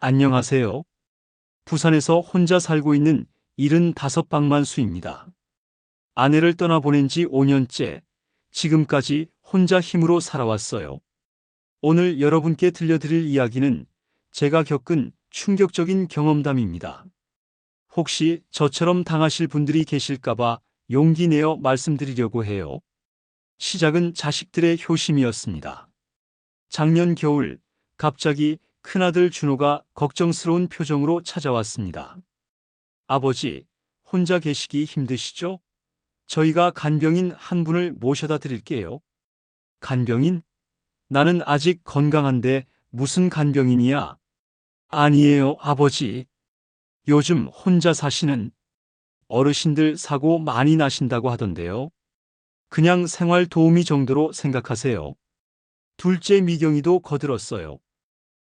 안녕하세요. 부산에서 혼자 살고 있는 75박만수입니다. 아내를 떠나보낸 지 5년째, 지금까지 혼자 힘으로 살아왔어요. 오늘 여러분께 들려드릴 이야기는 제가 겪은 충격적인 경험담입니다. 혹시 저처럼 당하실 분들이 계실까봐 용기 내어 말씀드리려고 해요. 시작은 자식들의 효심이었습니다. 작년 겨울, 갑자기 큰아들 준호가 걱정스러운 표정으로 찾아왔습니다. 아버지, 혼자 계시기 힘드시죠? 저희가 간병인 한 분을 모셔다 드릴게요. 간병인? 나는 아직 건강한데 무슨 간병인이야? 아니에요, 아버지. 요즘 혼자 사시는 어르신들 사고 많이 나신다고 하던데요. 그냥 생활 도우미 정도로 생각하세요. 둘째 미경이도 거들었어요.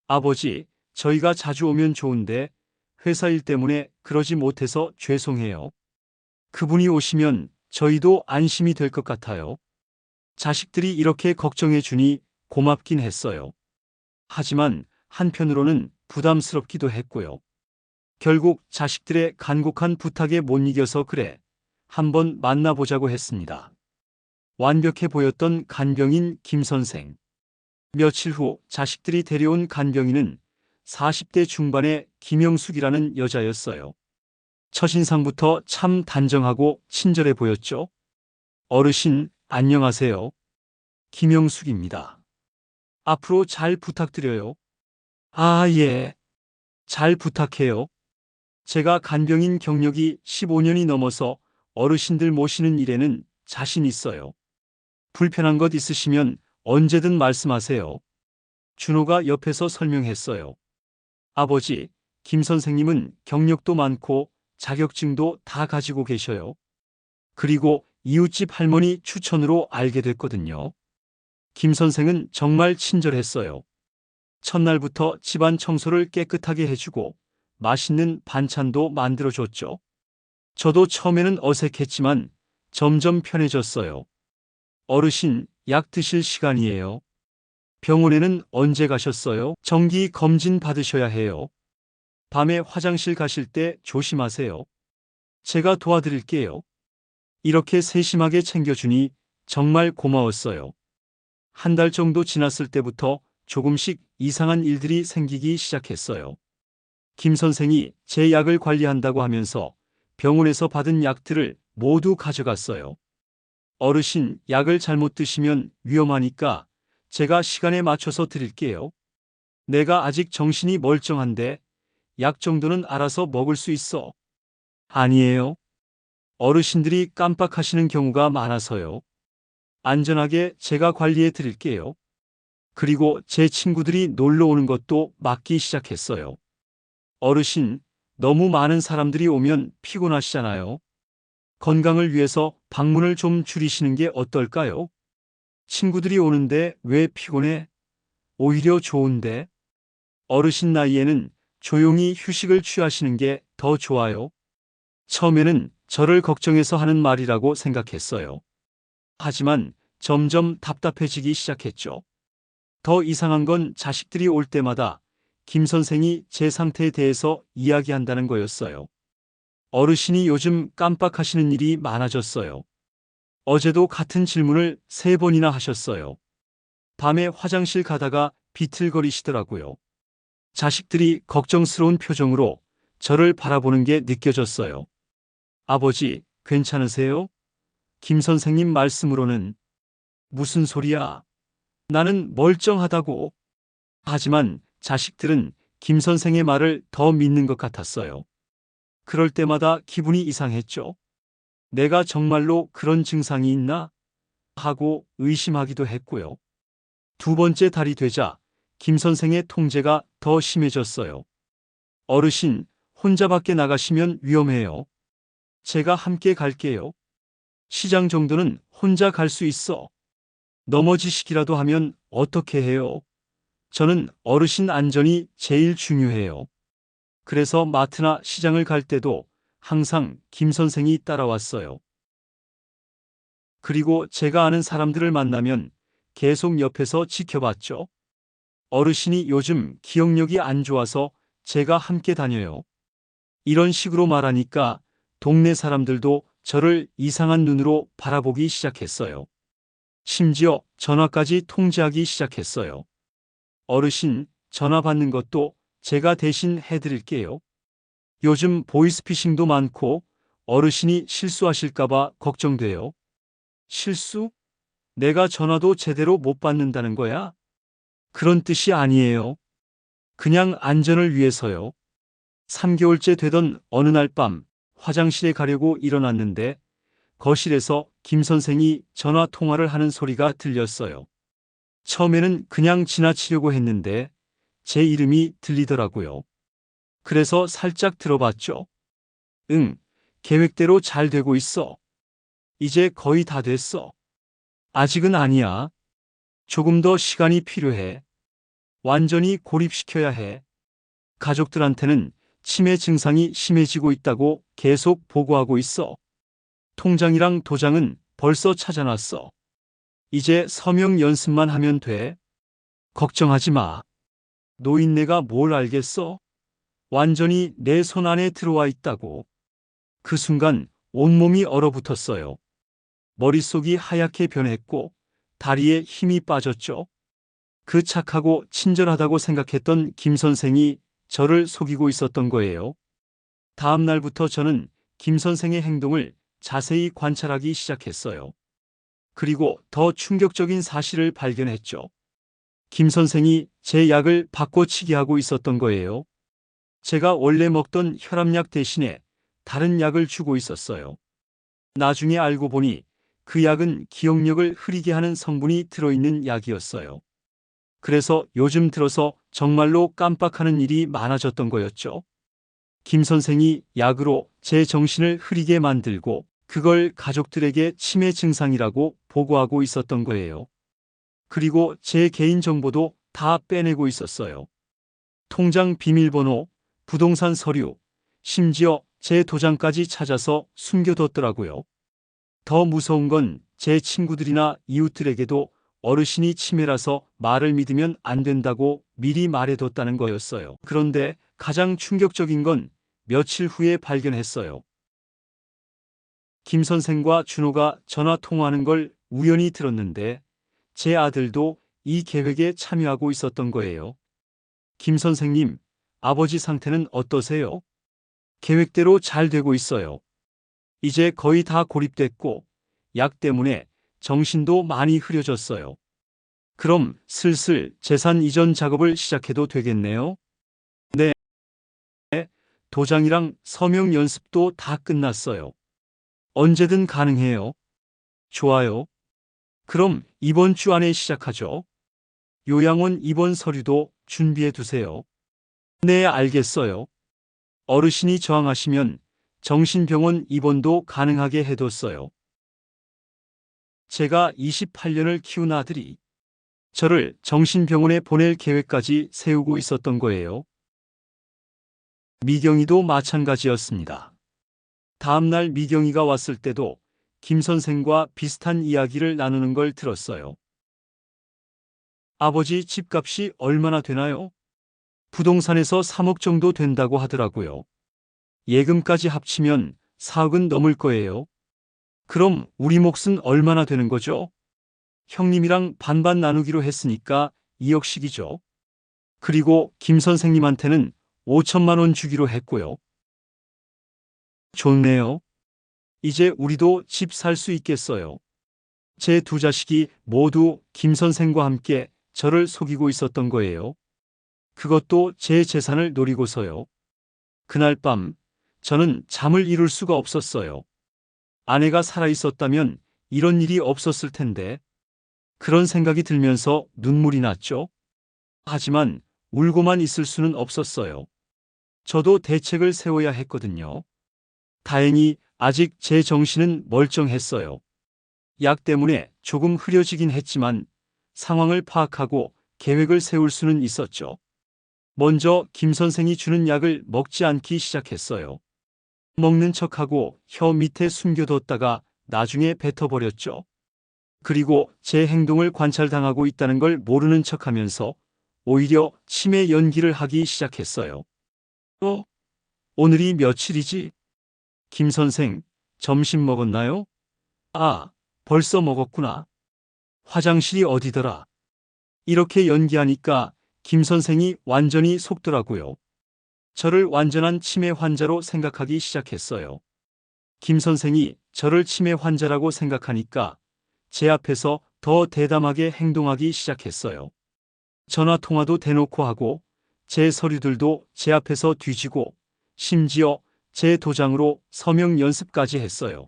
아버지, 저희가 자주 오면 좋은데 회사 일 때문에 그러지 못해서 죄송해요. 그분이 오시면 저희도 안심이 될 것 같아요. 자식들이 이렇게 걱정해 주니 고맙긴 했어요. 하지만 한편으로는 부담스럽기도 했고요. 결국 자식들의 간곡한 부탁에 못 이겨서 그래, 한번 만나보자고 했습니다. 완벽해 보였던 간병인 김 선생. 며칠 후 자식들이 데려온 간병인은 40대 중반의 김영숙이라는 여자였어요. 첫인상부터 참 단정하고 친절해 보였죠. 어르신, 안녕하세요. 김영숙입니다. 앞으로 잘 부탁드려요. 아, 예. 잘 부탁해요. 제가 간병인 경력이 15년이 넘어서 어르신들 모시는 일에는 자신 있어요. 불편한 것 있으시면 언제든 말씀하세요. 준호가 옆에서 설명했어요. 아버지, 김 선생님은 경력도 많고 자격증도 다 가지고 계셔요. 그리고 이웃집 할머니 추천으로 알게 됐거든요. 김 선생은 정말 친절했어요. 첫날부터 집안 청소를 깨끗하게 해주고 맛있는 반찬도 만들어줬죠. 저도 처음에는 어색했지만 점점 편해졌어요. 어르신, 약 드실 시간이에요. 병원에는 언제 가셨어요? 정기 검진 받으셔야 해요. 밤에 화장실 가실 때 조심하세요. 제가 도와드릴게요. 이렇게 세심하게 챙겨주니 정말 고마웠어요. 한 달 정도 지났을 때부터 조금씩 이상한 일들이 생기기 시작했어요. 김 선생이 제 약을 관리한다고 하면서 병원에서 받은 약들을 모두 가져갔어요. 어르신, 약을 잘못 드시면 위험하니까 제가 시간에 맞춰서 드릴게요. 내가 아직 정신이 멀쩡한데 약 정도는 알아서 먹을 수 있어. 아니에요. 어르신들이 깜빡하시는 경우가 많아서요. 안전하게 제가 관리해 드릴게요. 그리고 제 친구들이 놀러 오는 것도 막기 시작했어요. 어르신, 너무 많은 사람들이 오면 피곤하시잖아요. 건강을 위해서 방문을 좀 줄이시는 게 어떨까요? 친구들이 오는데 왜 피곤해? 오히려 좋은데. 어르신 나이에는 조용히 휴식을 취하시는 게 더 좋아요. 처음에는 저를 걱정해서 하는 말이라고 생각했어요. 하지만 점점 답답해지기 시작했죠. 더 이상한 건 자식들이 올 때마다 김 선생이 제 상태에 대해서 이야기한다는 거였어요. 어르신이 요즘 깜빡하시는 일이 많아졌어요. 어제도 같은 질문을 3번이나 하셨어요. 밤에 화장실 가다가 비틀거리시더라고요. 자식들이 걱정스러운 표정으로 저를 바라보는 게 느껴졌어요. 아버지, 괜찮으세요? 김 선생님 말씀으로는. 무슨 소리야? 나는 멀쩡하다고. 하지만 자식들은 김 선생의 말을 더 믿는 것 같았어요. 그럴 때마다 기분이 이상했죠. 내가 정말로 그런 증상이 있나? 하고 의심하기도 했고요. 두 번째 달이 되자 김 선생의 통제가 더 심해졌어요. 어르신, 혼자 밖에 나가시면 위험해요. 제가 함께 갈게요. 시장 정도는 혼자 갈 수 있어. 넘어지시기라도 하면 어떻게 해요? 저는 어르신 안전이 제일 중요해요. 그래서 마트나 시장을 갈 때도 항상 김 선생이 따라왔어요. 그리고 제가 아는 사람들을 만나면 계속 옆에서 지켜봤죠. 어르신이 요즘 기억력이 안 좋아서 제가 함께 다녀요. 이런 식으로 말하니까 동네 사람들도 저를 이상한 눈으로 바라보기 시작했어요. 심지어 전화까지 통지하기 시작했어요. 어르신, 전화 받는 것도 제가 대신 해드릴게요. 요즘 보이스피싱도 많고 어르신이 실수하실까봐 걱정돼요. 실수? 내가 전화도 제대로 못 받는다는 거야? 그런 뜻이 아니에요. 그냥 안전을 위해서요. 3개월째 되던 어느 날 밤 화장실에 가려고 일어났는데 거실에서 김 선생이 전화 통화를 하는 소리가 들렸어요. 처음에는 그냥 지나치려고 했는데 제 이름이 들리더라고요. 그래서 살짝 들어봤죠. 응, 계획대로 잘 되고 있어. 이제 거의 다 됐어. 아직은 아니야. 조금 더 시간이 필요해. 완전히 고립시켜야 해. 가족들한테는 치매 증상이 심해지고 있다고 계속 보고하고 있어. 통장이랑 도장은 벌써 찾아놨어. 이제 서명 연습만 하면 돼. 걱정하지 마. 노인네가 뭘 알겠어? 완전히 내 손 안에 들어와 있다고. 그 순간 온몸이 얼어붙었어요. 머릿속이 하얗게 변했고 다리에 힘이 빠졌죠. 그 착하고 친절하다고 생각했던 김 선생이 저를 속이고 있었던 거예요. 다음 날부터 저는 김 선생의 행동을 자세히 관찰하기 시작했어요. 그리고 더 충격적인 사실을 발견했죠. 김 선생이 제 약을 바꿔치기 하고 있었던 거예요. 제가 원래 먹던 혈압약 대신에 다른 약을 주고 있었어요. 나중에 알고 보니 그 약은 기억력을 흐리게 하는 성분이 들어있는 약이었어요. 그래서 요즘 들어서 정말로 깜빡하는 일이 많아졌던 거였죠. 김 선생이 약으로 제 정신을 흐리게 만들고 그걸 가족들에게 치매 증상이라고 보고하고 있었던 거예요. 그리고 제 개인정보도 다 빼내고 있었어요. 통장 비밀번호, 부동산 서류, 심지어 제 도장까지 찾아서 숨겨뒀더라고요. 더 무서운 건 제 친구들이나 이웃들에게도 어르신이 치매라서 말을 믿으면 안 된다고 미리 말해뒀다는 거였어요. 그런데 가장 충격적인 건 며칠 후에 발견했어요. 김 선생과 준호가 전화 통화하는 걸 우연히 들었는데 제 아들도 이 계획에 참여하고 있었던 거예요. 김 선생님, 아버지 상태는 어떠세요? 계획대로 잘 되고 있어요. 이제 거의 다 고립됐고 약 때문에 정신도 많이 흐려졌어요. 그럼 슬슬 재산 이전 작업을 시작해도 되겠네요? 네. 도장이랑 서명 연습도 다 끝났어요. 언제든 가능해요. 좋아요. 그럼 이번 주 안에 시작하죠. 요양원 입원 서류도 준비해 두세요. 네, 알겠어요. 어르신이 저항하시면 정신병원 입원도 가능하게 해뒀어요. 제가 28년을 키운 아들이 저를 정신병원에 보낼 계획까지 세우고 있었던 거예요. 미경이도 마찬가지였습니다. 다음 날 미경이가 왔을 때도 김 선생과 비슷한 이야기를 나누는 걸 들었어요. 아버지 집값이 얼마나 되나요? 부동산에서 3억 정도 된다고 하더라고요. 예금까지 합치면 4억은 넘을 거예요. 그럼 우리 몫은 얼마나 되는 거죠? 형님이랑 반반 나누기로 했으니까 2억씩이죠. 그리고 김 선생님한테는 5천만 원 주기로 했고요. 좋네요. 이제 우리도 집 살 수 있겠어요. 제 두 자식이 모두 김 선생과 함께 저를 속이고 있었던 거예요. 그것도 제 재산을 노리고서요. 그날 밤 저는 잠을 이룰 수가 없었어요. 아내가 살아있었다면 이런 일이 없었을 텐데 그런 생각이 들면서 눈물이 났죠. 하지만 울고만 있을 수는 없었어요. 저도 대책을 세워야 했거든요. 다행히 아직 제 정신은 멀쩡했어요. 약 때문에 조금 흐려지긴 했지만 상황을 파악하고 계획을 세울 수는 있었죠. 먼저 김 선생이 주는 약을 먹지 않기 시작했어요. 먹는 척하고 혀 밑에 숨겨뒀다가 나중에 뱉어버렸죠. 그리고 제 행동을 관찰당하고 있다는 걸 모르는 척하면서 오히려 치매 연기를 하기 시작했어요. 오늘이 며칠이지? 김 선생, 점심 먹었나요? 아, 벌써 먹었구나. 화장실이 어디더라? 이렇게 연기하니까 김 선생이 완전히 속더라고요. 저를 완전한 치매 환자로 생각하기 시작했어요. 김 선생이 저를 치매 환자라고 생각하니까 제 앞에서 더 대담하게 행동하기 시작했어요. 전화 통화도 대놓고 하고 제 서류들도 제 앞에서 뒤지고 심지어 제 도장으로 서명 연습까지 했어요.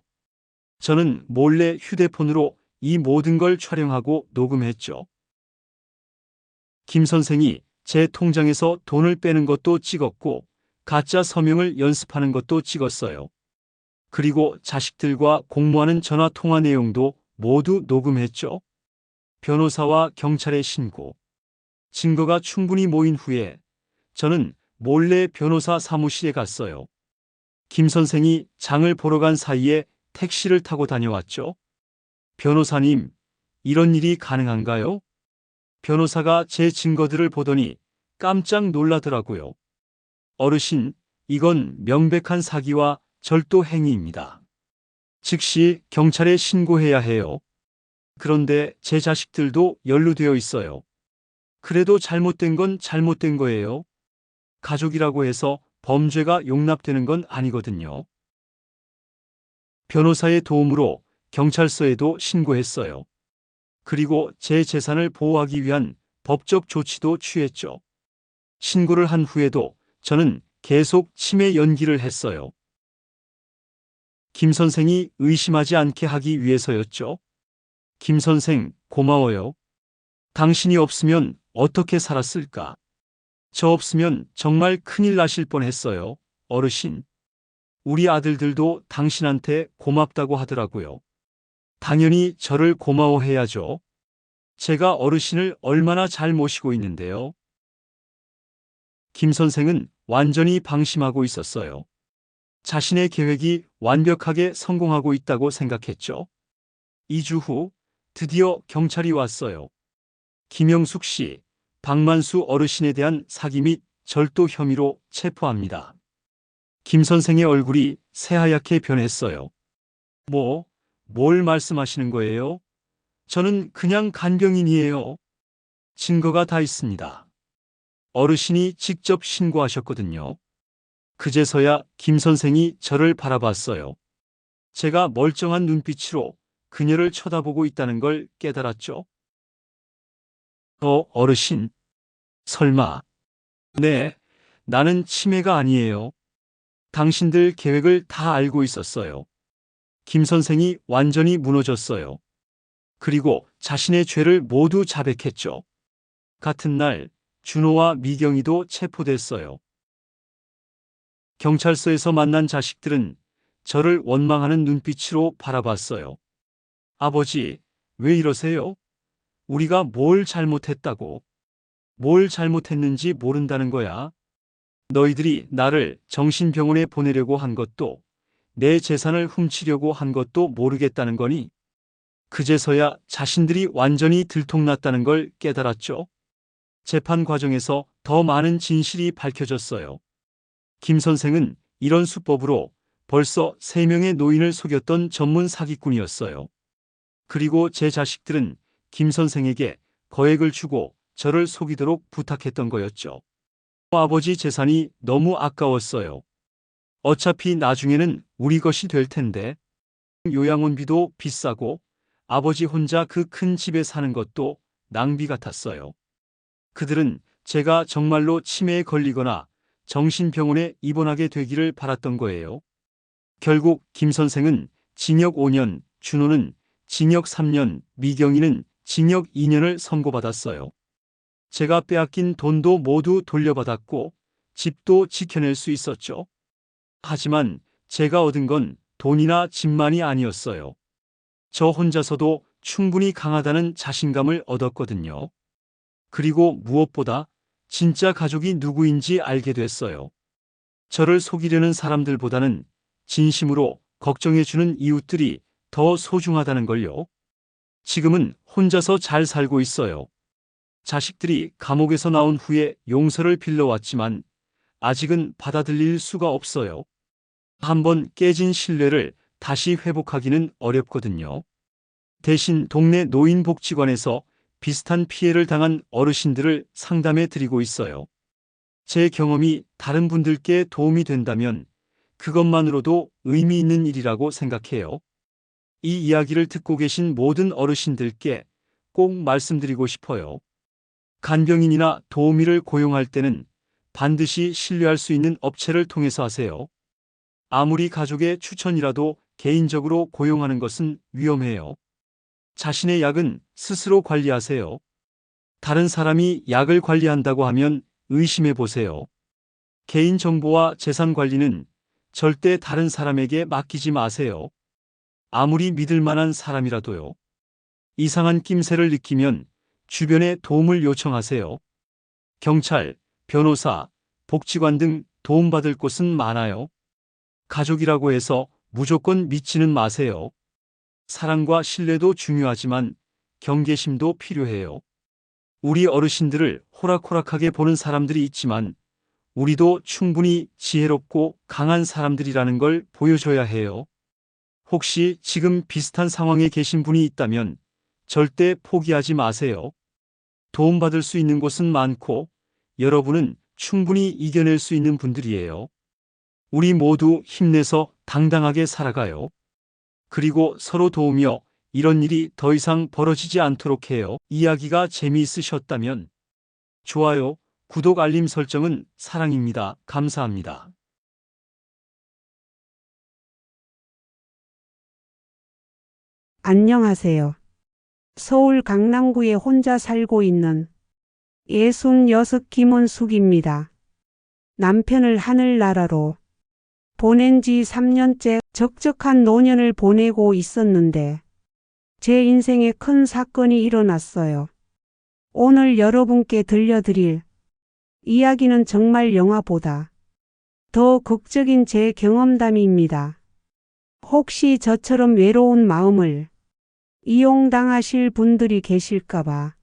저는 몰래 휴대폰으로 이 모든 걸 촬영하고 녹음했죠. 김 선생이 제 통장에서 돈을 빼는 것도 찍었고 가짜 서명을 연습하는 것도 찍었어요. 그리고 자식들과 공모하는 전화 통화 내용도 모두 녹음했죠. 변호사와 경찰에 신고. 증거가 충분히 모인 후에 저는 몰래 변호사 사무실에 갔어요. 김 선생이 장을 보러 간 사이에 택시를 타고 다녀왔죠. 변호사님, 이런 일이 가능한가요? 변호사가 제 증거들을 보더니 깜짝 놀라더라고요. 어르신, 이건 명백한 사기와 절도 행위입니다. 즉시 경찰에 신고해야 해요. 그런데 제 자식들도 연루되어 있어요. 그래도 잘못된 건 잘못된 거예요. 가족이라고 해서 범죄가 용납되는 건 아니거든요. 변호사의 도움으로 경찰서에도 신고했어요. 그리고 제 재산을 보호하기 위한 법적 조치도 취했죠. 신고를 한 후에도 저는 계속 치매 연기를 했어요. 김 선생이 의심하지 않게 하기 위해서였죠. 김 선생, 고마워요. 당신이 없으면 어떻게 살았을까? 저 없으면 정말 큰일 나실 뻔했어요, 어르신. 우리 아들들도 당신한테 고맙다고 하더라고요. 당연히 저를 고마워해야죠. 제가 어르신을 얼마나 잘 모시고 있는데요. 김 선생은 완전히 방심하고 있었어요. 자신의 계획이 완벽하게 성공하고 있다고 생각했죠. 2주 후 드디어 경찰이 왔어요. 김영숙 씨, 박만수 어르신에 대한 사기 및 절도 혐의로 체포합니다. 김 선생의 얼굴이 새하얗게 변했어요. 뭘 말씀하시는 거예요? 저는 그냥 간병인이에요. 증거가 다 있습니다. 어르신이 직접 신고하셨거든요. 그제서야 김 선생이 저를 바라봤어요. 제가 멀쩡한 눈빛으로 그녀를 쳐다보고 있다는 걸 깨달았죠. 어르신. 설마. 네, 나는 치매가 아니에요. 당신들 계획을 다 알고 있었어요. 김 선생이 완전히 무너졌어요. 그리고 자신의 죄를 모두 자백했죠. 같은 날 준호와 미경이도 체포됐어요. 경찰서에서 만난 자식들은 저를 원망하는 눈빛으로 바라봤어요. 아버지, 왜 이러세요? 우리가 뭘 잘못했다고? 뭘 잘못했는지 모른다는 거야? 너희들이 나를 정신병원에 보내려고 한 것도 내 재산을 훔치려고 한 것도 모르겠다는 거니? 그제서야 자신들이 완전히 들통났다는 걸 깨달았죠. 재판 과정에서 더 많은 진실이 밝혀졌어요. 김 선생은 이런 수법으로 벌써 3명의 노인을 속였던 전문 사기꾼이었어요. 그리고 제 자식들은 김 선생에게 거액을 주고 저를 속이도록 부탁했던 거였죠. 아버지 재산이 너무 아까웠어요. 어차피 나중에는 우리 것이 될 텐데. 요양원비도 비싸고 아버지 혼자 그 큰 집에 사는 것도 낭비 같았어요. 그들은 제가 정말로 치매에 걸리거나 정신병원에 입원하게 되기를 바랐던 거예요. 결국 김 선생은 징역 5년, 준호는 징역 3년, 미경이는 징역 2년을 선고받았어요. 제가 빼앗긴 돈도 모두 돌려받았고 집도 지켜낼 수 있었죠. 하지만 제가 얻은 건 돈이나 집만이 아니었어요. 저 혼자서도 충분히 강하다는 자신감을 얻었거든요. 그리고 무엇보다 진짜 가족이 누구인지 알게 됐어요. 저를 속이려는 사람들보다는 진심으로 걱정해주는 이웃들이 더 소중하다는 걸요. 지금은 혼자서 잘 살고 있어요. 자식들이 감옥에서 나온 후에 용서를 빌려왔지만 아직은 받아들일 수가 없어요. 한번 깨진 신뢰를 다시 회복하기는 어렵거든요. 대신 동네 노인복지관에서 비슷한 피해를 당한 어르신들을 상담해 드리고 있어요. 제 경험이 다른 분들께 도움이 된다면 그것만으로도 의미 있는 일이라고 생각해요. 이 이야기를 듣고 계신 모든 어르신들께 꼭 말씀드리고 싶어요. 간병인이나 도우미를 고용할 때는 반드시 신뢰할 수 있는 업체를 통해서 하세요. 아무리 가족의 추천이라도 개인적으로 고용하는 것은 위험해요. 자신의 약은 스스로 관리하세요. 다른 사람이 약을 관리한다고 하면 의심해 보세요. 개인정보와 재산 관리는 절대 다른 사람에게 맡기지 마세요. 아무리 믿을 만한 사람이라도요. 이상한 낌새를 느끼면 주변에 도움을 요청하세요. 경찰, 변호사, 복지관 등 도움받을 곳은 많아요. 가족이라고 해서 무조건 믿지는 마세요. 사랑과 신뢰도 중요하지만 경계심도 필요해요. 우리 어르신들을 호락호락하게 보는 사람들이 있지만 우리도 충분히 지혜롭고 강한 사람들이라는 걸 보여줘야 해요. 혹시 지금 비슷한 상황에 계신 분이 있다면 절대 포기하지 마세요. 도움받을 수 있는 곳은 많고 여러분은 충분히 이겨낼 수 있는 분들이에요. 우리 모두 힘내서 당당하게 살아가요. 그리고 서로 도우며 이런 일이 더 이상 벌어지지 않도록 해요. 이야기가 재미있으셨다면 좋아요, 구독, 알림 설정은 사랑입니다. 감사합니다. 안녕하세요. 서울 강남구에 혼자 살고 있는 66 김은숙입니다. 남편을 하늘나라로 보낸 지 3년째 적적한 노년을 보내고 있었는데 제 인생에 큰 사건이 일어났어요. 오늘 여러분께 들려드릴 이야기는 정말 영화보다 더 극적인 제 경험담입니다. 혹시 저처럼 외로운 마음을 이용당하실 분들이 계실까봐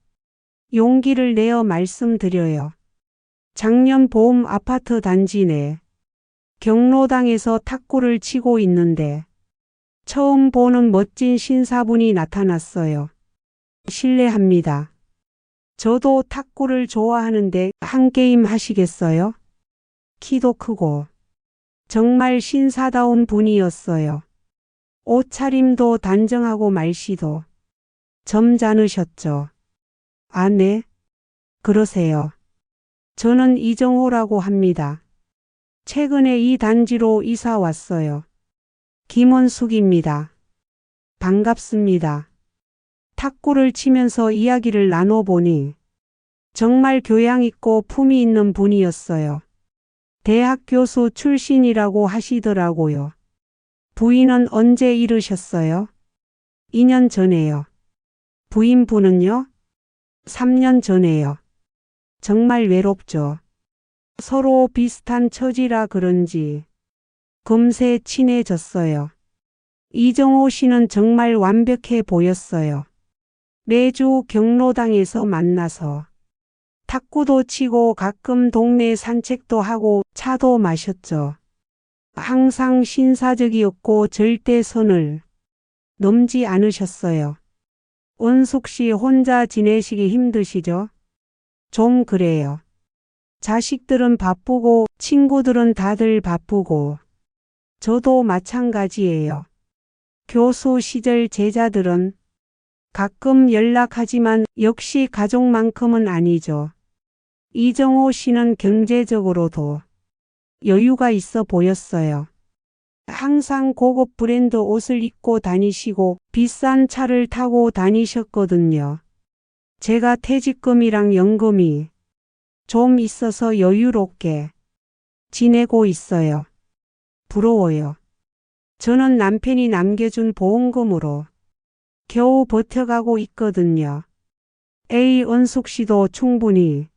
용기를 내어 말씀드려요. 작년 봄 아파트 단지 내 경로당에서 탁구를 치고 있는데 처음 보는 멋진 신사분이 나타났어요. 실례합니다. 저도 탁구를 좋아하는데 한 게임 하시겠어요? 키도 크고 정말 신사다운 분이었어요. 옷차림도 단정하고 말씨도 점잖으셨죠. 아, 네. 그러세요. 저는 이정호라고 합니다. 최근에 이 단지로 이사 왔어요. 김원숙입니다. 반갑습니다. 탁구를 치면서 이야기를 나눠보니 정말 교양 있고 품위 있는 분이었어요. 대학 교수 출신이라고 하시더라고요. 부인은 언제 잃으셨어요? 2년 전에요. 부인분은요? 3년 전에요. 정말 외롭죠. 서로 비슷한 처지라 그런지 금세 친해졌어요. 이정호 씨는 정말 완벽해 보였어요. 매주 경로당에서 만나서 탁구도 치고 가끔 동네 산책도 하고 차도 마셨죠. 항상 신사적이었고 절대 선을 넘지 않으셨어요. 은숙 씨 혼자 지내시기 힘드시죠? 좀 그래요. 자식들은 바쁘고 친구들은 다들 바쁘고 저도 마찬가지예요. 교수 시절 제자들은 가끔 연락하지만 역시 가족만큼은 아니죠. 이정호 씨는 경제적으로도 여유가 있어 보였어요. 항상 고급 브랜드 옷을 입고 다니시고 비싼 차를 타고 다니셨거든요. 제가 퇴직금이랑 연금이 좀 있어서 여유롭게 지내고 있어요. 부러워요. 저는 남편이 남겨준 보험금으로 겨우 버텨가고 있거든요. 은숙 씨도 충분히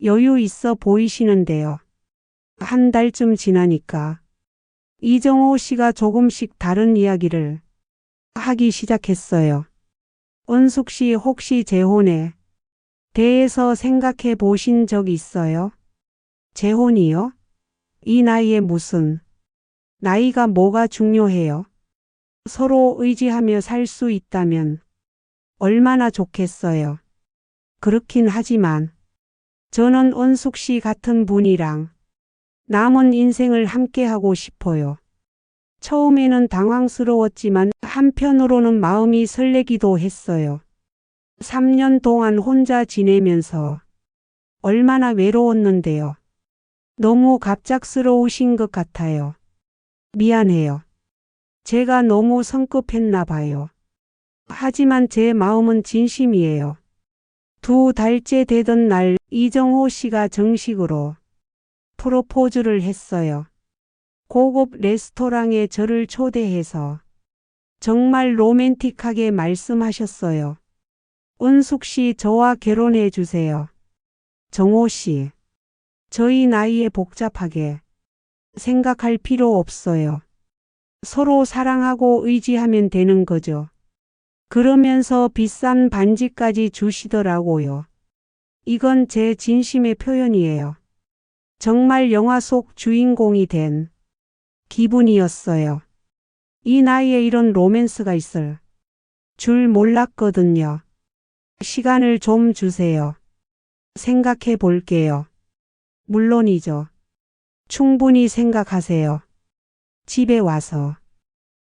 여유 있어 보이시는데요. 한 달쯤 지나니까 이정호 씨가 조금씩 다른 이야기를 하기 시작했어요. 은숙 씨 혹시 재혼에 대해서 생각해 보신 적 있어요? 재혼이요? 이 나이에 무슨, 나이가 뭐가 중요해요? 서로 의지하며 살 수 있다면 얼마나 좋겠어요. 그렇긴 하지만 저는 은숙 씨 같은 분이랑 남은 인생을 함께하고 싶어요. 처음에는 당황스러웠지만 한편으로는 마음이 설레기도 했어요. 3년 동안 혼자 지내면서 얼마나 외로웠는데요. 너무 갑작스러우신 것 같아요. 미안해요. 제가 너무 성급했나 봐요. 하지만 제 마음은 진심이에요. 2달째 되던 날 이정호 씨가 정식으로 프로포즈를 했어요. 고급 레스토랑에 저를 초대해서 정말 로맨틱하게 말씀하셨어요. 은숙 씨, 저와 결혼해 주세요. 정호 씨, 저희 나이에 복잡하게 생각할 필요 없어요. 서로 사랑하고 의지하면 되는 거죠. 그러면서 비싼 반지까지 주시더라고요. 이건 제 진심의 표현이에요. 정말 영화 속 주인공이 된 기분이었어요. 이 나이에 이런 로맨스가 있을 줄 몰랐거든요. 시간을 좀 주세요. 생각해 볼게요. 물론이죠. 충분히 생각하세요. 집에 와서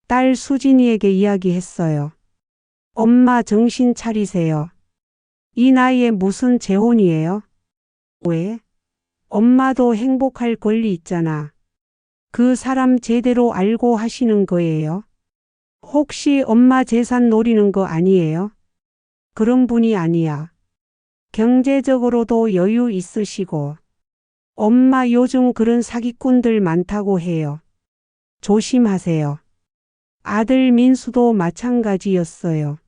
딸 수진이에게 이야기했어요. 엄마, 정신 차리세요. 이 나이에 무슨 재혼이에요? 왜? 엄마도 행복할 권리 있잖아. 그 사람 제대로 알고 하시는 거예요? 혹시 엄마 재산 노리는 거 아니에요? 그런 분이 아니야. 경제적으로도 여유 있으시고. 엄마, 요즘 그런 사기꾼들 많다고 해요. 조심하세요. 아들 민수도 마찬가지였어요.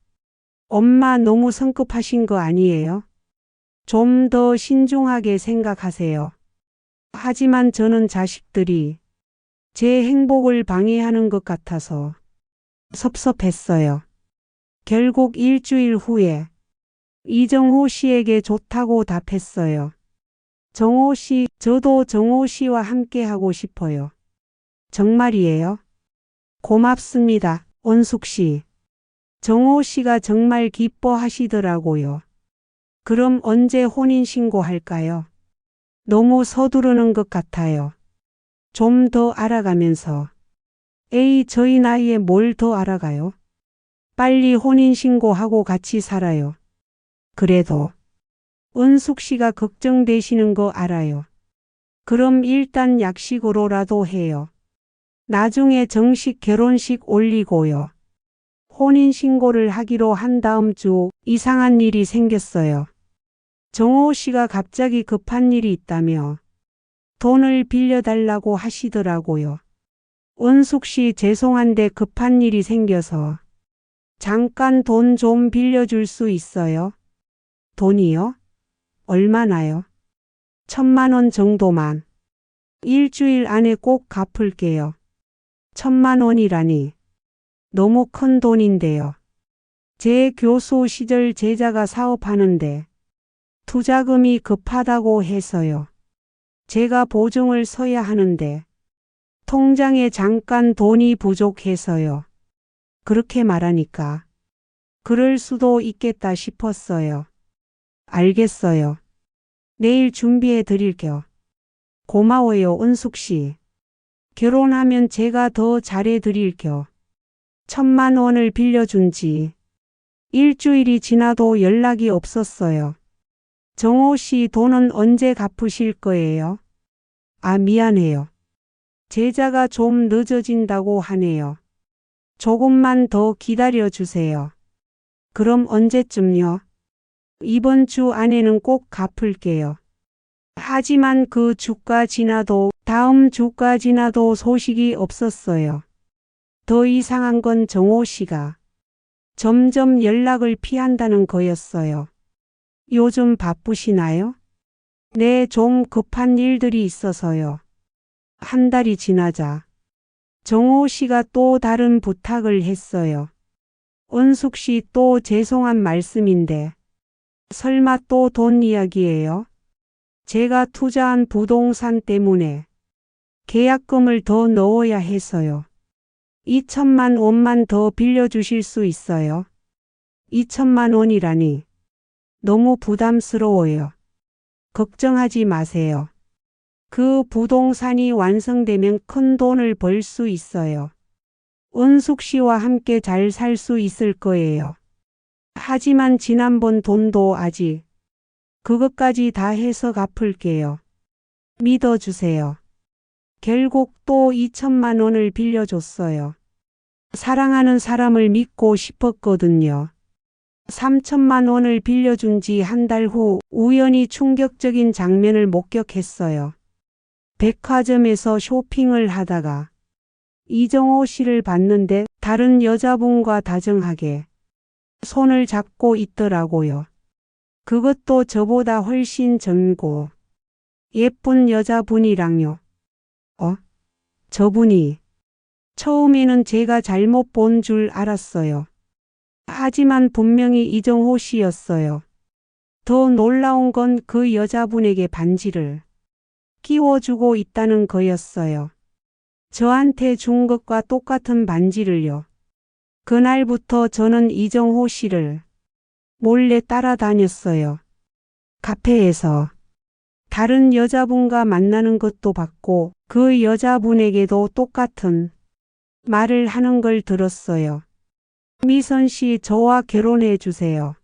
엄마, 너무 성급하신 거 아니에요? 좀 더 신중하게 생각하세요. 하지만 저는 자식들이 제 행복을 방해하는 것 같아서 섭섭했어요. 결국 일주일 후에 이정호 씨에게 좋다고 답했어요. 정호 씨, 저도 정호 씨와 함께 하고 싶어요. 정말이에요? 고맙습니다, 은숙 씨. 정호 씨가 정말 기뻐하시더라고요. 그럼 언제 혼인신고할까요? 너무 서두르는 것 같아요. 좀 더 알아가면서. 에이, 저희 나이에 뭘 더 알아가요? 빨리 혼인신고하고 같이 살아요. 그래도 은숙 씨가 걱정되시는 거 알아요. 그럼 일단 약식으로라도 해요. 나중에 정식 결혼식 올리고요. 혼인신고를 하기로 한 다음 주 이상한 일이 생겼어요. 정호 씨가 갑자기 급한 일이 있다며 돈을 빌려달라고 하시더라고요. 은숙 씨, 죄송한데 급한 일이 생겨서 잠깐 돈 좀 빌려줄 수 있어요? 돈이요? 얼마나요? 1,000만 원 정도만. 일주일 안에 꼭 갚을게요. 1,000만 원이라니. 너무 큰 돈인데요. 제 교수 시절 제자가 사업하는데 투자금이 급하다고 해서요. 제가 보증을 서야 하는데 통장에 잠깐 돈이 부족해서요. 그렇게 말하니까 그럴 수도 있겠다 싶었어요. 알겠어요. 내일 준비해 드릴게요. 고마워요, 은숙 씨. 결혼하면 제가 더 잘해 드릴게요. 1,000만 원을 빌려준 지 일주일이 지나도 연락이 없었어요. 정호 씨, 돈은 언제 갚으실 거예요? 아, 미안해요. 제자가 좀 늦어진다고 하네요. 조금만 더 기다려 주세요. 그럼 언제쯤요? 이번 주 안에는 꼭 갚을게요. 하지만 그 주가 지나도 다음 주가 지나도 소식이 없었어요. 더 이상한 건 정호 씨가 점점 연락을 피한다는 거였어요. 요즘 바쁘시나요? 네, 좀 급한 일들이 있어서요. 한 달이 지나자 정호 씨가 또 다른 부탁을 했어요. 은숙 씨, 또 죄송한 말씀인데 설마 또 돈 이야기예요? 제가 투자한 부동산 때문에 계약금을 더 넣어야 해서요. 2천만 원만 더 빌려주실 수 있어요? 2천만 원이라니. 너무 부담스러워요. 걱정하지 마세요. 그 부동산이 완성되면 큰 돈을 벌 수 있어요. 은숙 씨와 함께 잘 살 수 있을 거예요. 하지만 지난번 돈도 아직 그것까지 다 해서 갚을게요. 믿어주세요. 결국 또 2천만 원을 빌려줬어요. 사랑하는 사람을 믿고 싶었거든요. 3천만 원을 빌려준 지 한 달 후 우연히 충격적인 장면을 목격했어요. 백화점에서 쇼핑을 하다가 이정호 씨를 봤는데 다른 여자분과 다정하게 손을 잡고 있더라고요. 그것도 저보다 훨씬 젊고 예쁜 여자분이랑요. 저분이 처음에는 제가 잘못 본 줄 알았어요. 하지만 분명히 이정호 씨였어요. 더 놀라운 건 그 여자분에게 반지를 끼워주고 있다는 거였어요. 저한테 준 것과 똑같은 반지를요. 그날부터 저는 이정호 씨를 몰래 따라다녔어요. 카페에서 다른 여자분과 만나는 것도 봤고 그 여자분에게도 똑같은 말을 하는 걸 들었어요. 미선 씨, 저와 결혼해 주세요.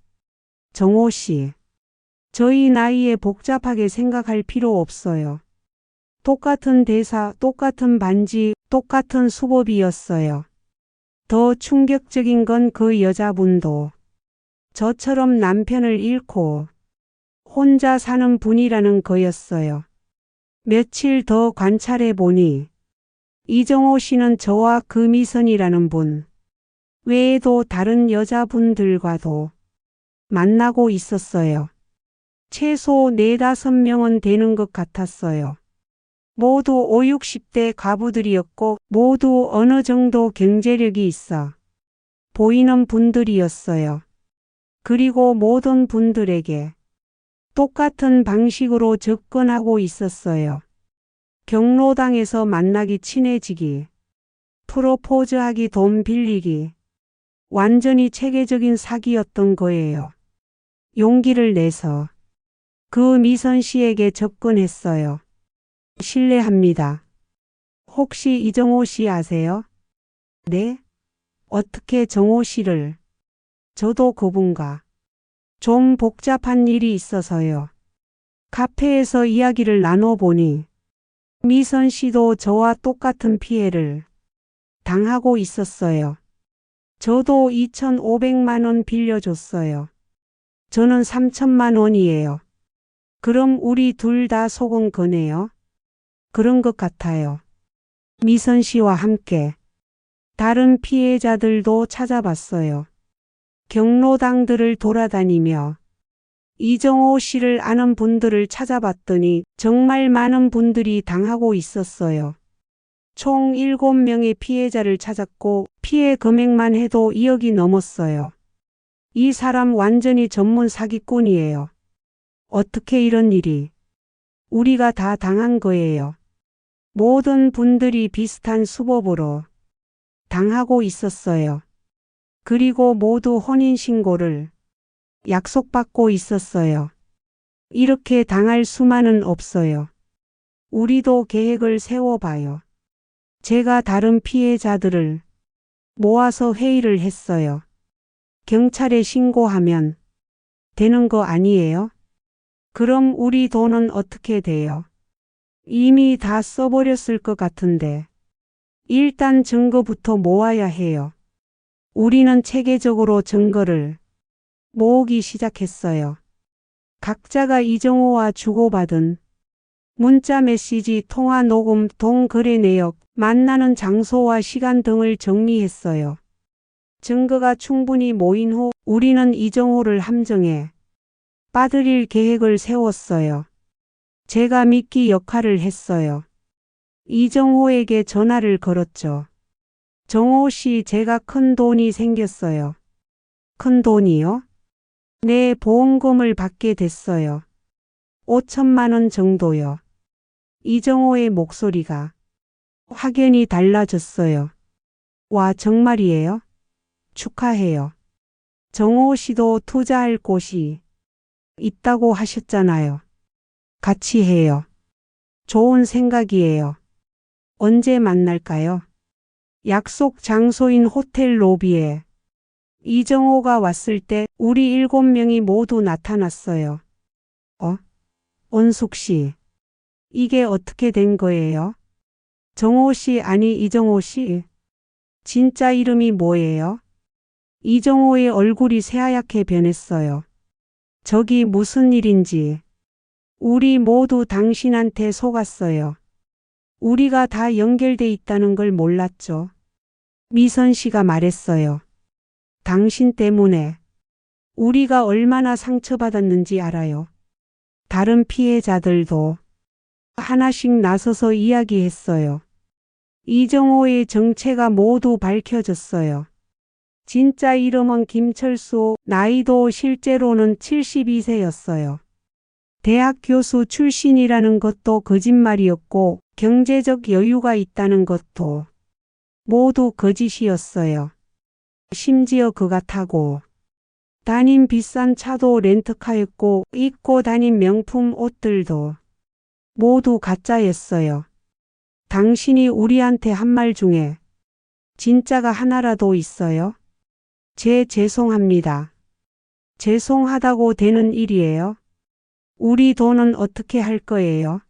정호 씨, 저희 나이에 복잡하게 생각할 필요 없어요. 똑같은 대사, 똑같은 반지, 똑같은 수법이었어요. 더 충격적인 건 그 여자분도 저처럼 남편을 잃고 혼자 사는 분이라는 거였어요. 며칠 더 관찰해 보니 이정호 씨는 저와 그 미선이라는 분 외에도 다른 여자분들과도 만나고 있었어요. 최소 4~5명은 되는 것 같았어요. 모두 5, 60대 과부들이었고 모두 어느 정도 경제력이 있어 보이는 분들이었어요. 그리고 모든 분들에게 똑같은 방식으로 접근하고 있었어요. 경로당에서 만나기, 친해지기, 프로포즈하기, 돈 빌리기. 완전히 체계적인 사기였던 거예요. 용기를 내서 그 미선 씨에게 접근했어요. 실례합니다. 혹시 이정호 씨 아세요? 네? 어떻게 정호 씨를? 저도 그분과 좀 복잡한 일이 있어서요. 카페에서 이야기를 나눠보니 미선 씨도 저와 똑같은 피해를 당하고 있었어요. 저도 2,500만 원 빌려줬어요. 저는 3천만 원이에요. 그럼 우리 둘 다 속은 거네요? 그런 것 같아요. 미선 씨와 함께 다른 피해자들도 찾아봤어요. 경로당들을 돌아다니며 이정호 씨를 아는 분들을 찾아봤더니 정말 많은 분들이 당하고 있었어요. 총 7명의 피해자를 찾았고 피해 금액만 해도 2억이 넘었어요. 이 사람 완전히 전문 사기꾼이에요. 어떻게 이런 일이? 우리가 다 당한 거예요. 모든 분들이 비슷한 수법으로 당하고 있었어요. 그리고 모두 혼인신고를 약속받고 있었어요. 이렇게 당할 수만은 없어요. 우리도 계획을 세워봐요. 제가 다른 피해자들을 모아서 회의를 했어요. 경찰에 신고하면 되는 거 아니에요? 그럼 우리 돈은 어떻게 돼요? 이미 다 써버렸을 것 같은데. 일단 증거부터 모아야 해요. 우리는 체계적으로 증거를 모으기 시작했어요. 각자가 이정호와 주고받은 문자, 메시지, 통화 녹음, 돈 거래 내역, 만나는 장소와 시간 등을 정리했어요. 증거가 충분히 모인 후 우리는 이정호를 함정에 빠뜨릴 계획을 세웠어요. 제가 미끼 역할을 했어요. 이정호에게 전화를 걸었죠. 정호 씨, 제가 큰 돈이 생겼어요. 큰 돈이요? 네, 보험금을 받게 됐어요. 5천만 원 정도요. 이정호의 목소리가 확연히 달라졌어요. 와, 정말이에요? 축하해요. 정호 씨도 투자할 곳이 있다고 하셨잖아요. 같이 해요. 좋은 생각이에요. 언제 만날까요? 약속 장소인 호텔 로비에 이정호가 왔을 때 우리 7명이 모두 나타났어요. 원숙 씨, 이게 어떻게 된 거예요? 정호 씨 아니 이정호 씨. 진짜 이름이 뭐예요? 이정호의 얼굴이 새하얗게 변했어요. 저기 무슨 일인지. 우리 모두 당신한테 속았어요. 우리가 다 연결돼 있다는 걸 몰랐죠. 미선 씨가 말했어요. 당신 때문에 우리가 얼마나 상처받았는지 알아요. 다른 피해자들도 하나씩 나서서 이야기했어요. 이정호의 정체가 모두 밝혀졌어요. 진짜 이름은 김철수, 나이도 실제로는 72세였어요. 대학 교수 출신이라는 것도 거짓말이었고 경제적 여유가 있다는 것도 모두 거짓이었어요. 심지어 그가 타고 다닌 비싼 차도 렌트카였고 입고 다닌 명품 옷들도 모두 가짜였어요. 당신이 우리한테 한 말 중에 진짜가 하나라도 있어요? 죄송합니다. 죄송하다고 되는 일이에요? 우리 돈은 어떻게 할 거예요?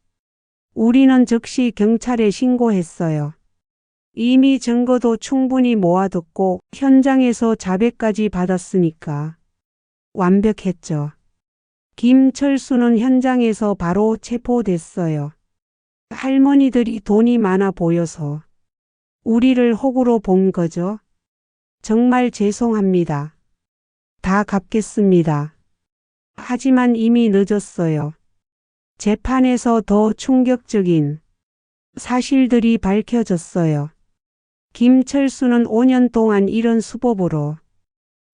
우리는 즉시 경찰에 신고했어요. 이미 증거도 충분히 모아뒀고 현장에서 자백까지 받았으니까 완벽했죠. 김철수는 현장에서 바로 체포됐어요. 할머니들이 돈이 많아 보여서 우리를 호구로 본 거죠. 정말 죄송합니다. 다 갚겠습니다. 하지만 이미 늦었어요. 재판에서 더 충격적인 사실들이 밝혀졌어요. 김철수는 5년 동안 이런 수법으로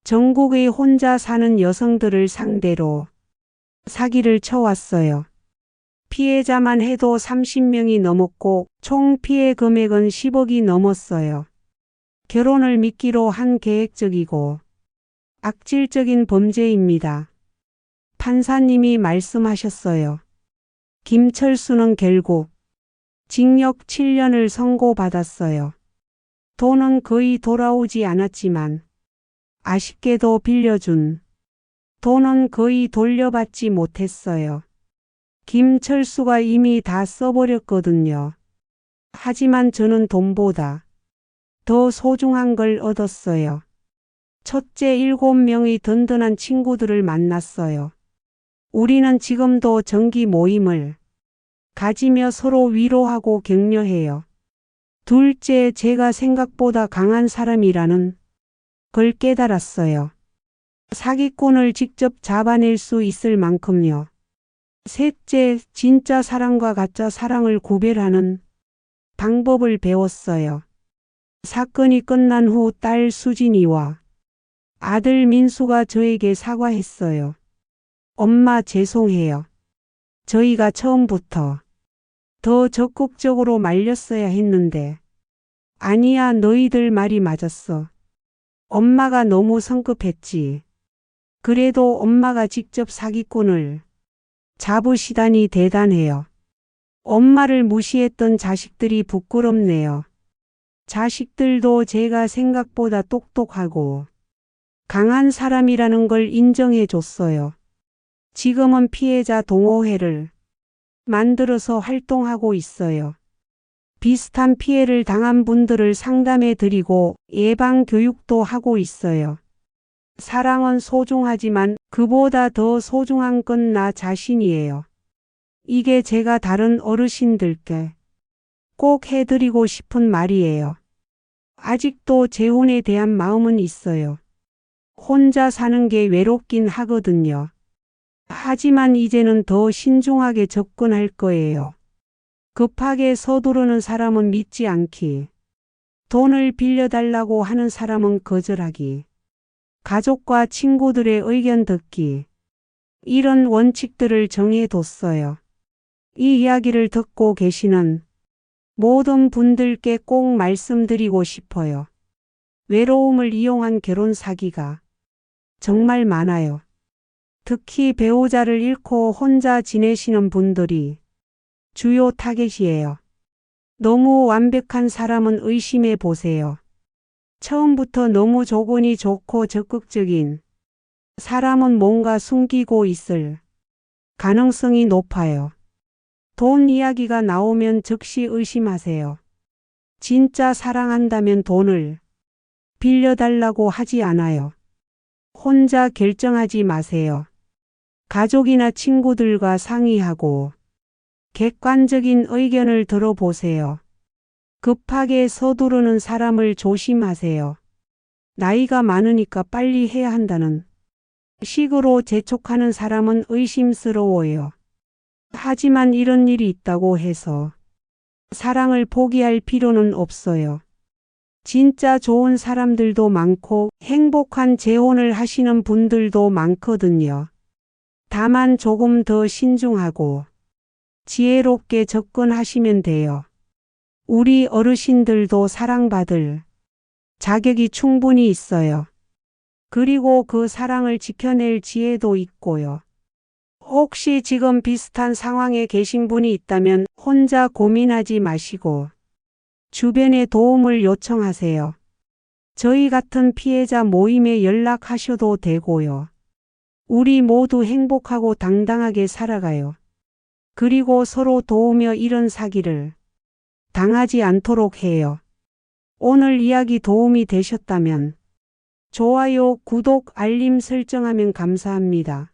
전국의 혼자 사는 여성들을 상대로 사기를 쳐왔어요. 피해자만 해도 30명이 넘었고 총 피해 금액은 10억이 넘었어요. 결혼을 미끼로 한 계획적이고 악질적인 범죄입니다. 판사님이 말씀하셨어요. 김철수는 결국 징역 7년을 선고받았어요. 돈은 거의 돌아오지 않았지만 아쉽게도 빌려준 돈은 거의 돌려받지 못했어요. 김철수가 이미 다 써버렸거든요. 하지만 저는 돈보다 더 소중한 걸 얻었어요. 첫째, 7명의 든든한 친구들을 만났어요. 우리는 지금도 정기 모임을 가지며 서로 위로하고 격려해요. 둘째, 제가 생각보다 강한 사람이라는 걸 깨달았어요. 사기꾼을 직접 잡아낼 수 있을 만큼요. 셋째, 진짜 사랑과 가짜 사랑을 구별하는 방법을 배웠어요. 사건이 끝난 후 딸 수진이와 아들 민수가 저에게 사과했어요. 엄마 죄송해요. 저희가 처음부터 더 적극적으로 말렸어야 했는데. 아니야, 너희들 말이 맞았어. 엄마가 너무 성급했지. 그래도 엄마가 직접 사기꾼을 잡으시다니 대단해요. 엄마를 무시했던 자식들이 부끄럽네요. 자식들도 제가 생각보다 똑똑하고 강한 사람이라는 걸 인정해 줬어요. 지금은 피해자 동호회를 만들어서 활동하고 있어요. 비슷한 피해를 당한 분들을 상담해 드리고 예방 교육도 하고 있어요. 사랑은 소중하지만 그보다 더 소중한 건 나 자신이에요. 이게 제가 다른 어르신들께 꼭 해드리고 싶은 말이에요. 아직도 재혼에 대한 마음은 있어요. 혼자 사는 게 외롭긴 하거든요. 하지만 이제는 더 신중하게 접근할 거예요. 급하게 서두르는 사람은 믿지 않기. 돈을 빌려달라고 하는 사람은 거절하기. 가족과 친구들의 의견 듣기. 이런 원칙들을 정해뒀어요. 이 이야기를 듣고 계시는 모든 분들께 꼭 말씀드리고 싶어요. 외로움을 이용한 결혼 사기가 정말 많아요. 특히 배우자를 잃고 혼자 지내시는 분들이 주요 타겟이에요. 너무 완벽한 사람은 의심해 보세요. 처음부터 너무 조건이 좋고 적극적인 사람은 뭔가 숨기고 있을 가능성이 높아요. 돈 이야기가 나오면 즉시 의심하세요. 진짜 사랑한다면 돈을 빌려달라고 하지 않아요. 혼자 결정하지 마세요. 가족이나 친구들과 상의하고 객관적인 의견을 들어보세요. 급하게 서두르는 사람을 조심하세요. 나이가 많으니까 빨리 해야 한다는 식으로 재촉하는 사람은 의심스러워요. 하지만 이런 일이 있다고 해서 사랑을 포기할 필요는 없어요. 진짜 좋은 사람들도 많고 행복한 재혼을 하시는 분들도 많거든요. 다만 조금 더 신중하고 지혜롭게 접근하시면 돼요. 우리 어르신들도 사랑받을 자격이 충분히 있어요. 그리고 그 사랑을 지켜낼 지혜도 있고요. 혹시 지금 비슷한 상황에 계신 분이 있다면 혼자 고민하지 마시고 주변에 도움을 요청하세요. 저희 같은 피해자 모임에 연락하셔도 되고요. 우리 모두 행복하고 당당하게 살아가요. 그리고 서로 도우며 이런 사기를 당하지 않도록 해요. 오늘 이야기 도움이 되셨다면 좋아요, 구독, 알림 설정하면 감사합니다.